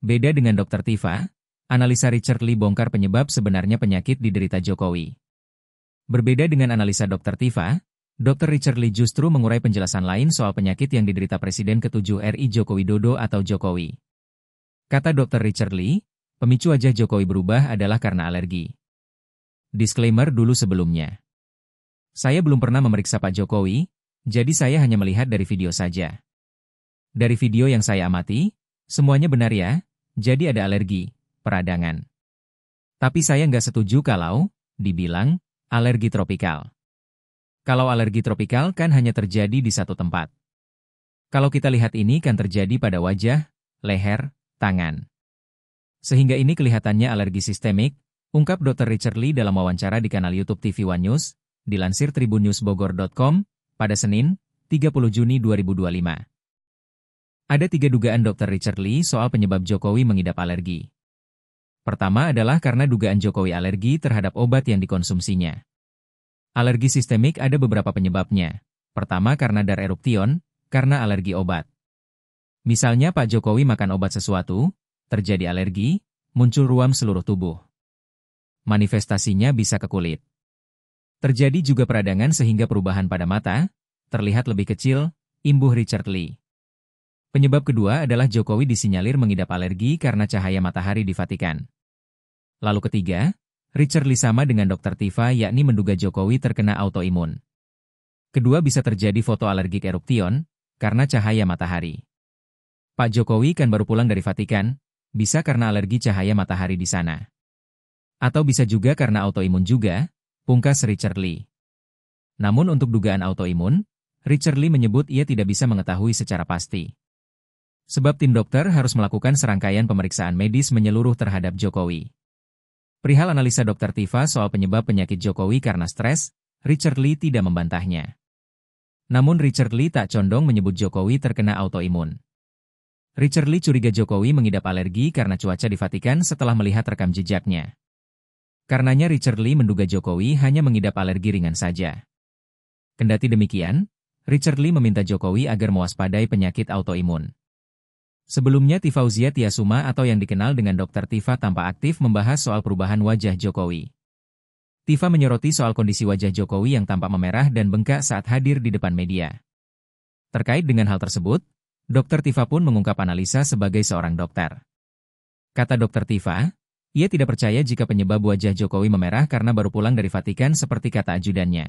Beda dengan Dr. Tifa, analisa Richard Lee bongkar penyebab sebenarnya penyakit diderita Jokowi. Berbeda dengan analisa Dr. Tifa, Dr. Richard Lee justru mengurai penjelasan lain soal penyakit yang diderita Presiden ke-7 RI Joko Widodo atau Jokowi. Kata Dr. Richard Lee, pemicu wajah Jokowi berubah adalah karena alergi. Disclaimer dulu sebelumnya. Saya belum pernah memeriksa Pak Jokowi, jadi saya hanya melihat dari video saja. Dari video yang saya amati, semuanya benar ya, jadi ada alergi, peradangan. Tapi saya nggak setuju kalau dibilang alergi tropikal. Kalau alergi tropikal kan hanya terjadi di satu tempat. Kalau kita lihat ini kan terjadi pada wajah, leher, tangan. Sehingga ini kelihatannya alergi sistemik, ungkap Dr. Richard Lee dalam wawancara di kanal YouTube TV One News, dilansir tribunnewsbogor.com, pada Senin, 30 Juni 2025. Ada 3 dugaan Dr. Richard Lee soal penyebab Jokowi mengidap alergi. Pertama adalah karena dugaan Jokowi alergi terhadap obat yang dikonsumsinya. Alergi sistemik ada beberapa penyebabnya. Pertama karena dar eruption, karena alergi obat. Misalnya Pak Jokowi makan obat sesuatu, terjadi alergi, muncul ruam seluruh tubuh. Manifestasinya bisa ke kulit. Terjadi juga peradangan sehingga perubahan pada mata, terlihat lebih kecil, imbuh Richard Lee. Penyebab kedua adalah Jokowi disinyalir mengidap alergi karena cahaya matahari di Vatikan. Lalu ketiga, Richard Lee sama dengan Dr. Tifa yakni menduga Jokowi terkena autoimun. Kedua bisa terjadi fotoalergik eruption, karena cahaya matahari. Pak Jokowi kan baru pulang dari Vatikan, bisa karena alergi cahaya matahari di sana. Atau bisa juga karena autoimun juga, pungkas Richard Lee. Namun untuk dugaan autoimun, Richard Lee menyebut ia tidak bisa mengetahui secara pasti. Sebab tim dokter harus melakukan serangkaian pemeriksaan medis menyeluruh terhadap Jokowi. Perihal analisa Dr. Tifa soal penyebab penyakit Jokowi karena stres, Richard Lee tidak membantahnya. Namun Richard Lee tak condong menyebut Jokowi terkena autoimun. Richard Lee curiga Jokowi mengidap alergi karena cuaca di Vatikan setelah melihat rekam jejaknya. Karenanya Richard Lee menduga Jokowi hanya mengidap alergi ringan saja. Kendati demikian, Richard Lee meminta Jokowi agar mewaspadai penyakit autoimun. Sebelumnya Tifauzia Tiasuma atau yang dikenal dengan Dr. Tifa tampak aktif membahas soal perubahan wajah Jokowi. Tifa menyoroti soal kondisi wajah Jokowi yang tampak memerah dan bengkak saat hadir di depan media. Terkait dengan hal tersebut, Dr. Tifa pun mengungkap analisa sebagai seorang dokter. Kata Dr. Tifa, ia tidak percaya jika penyebab wajah Jokowi memerah karena baru pulang dari Vatikan seperti kata ajudannya.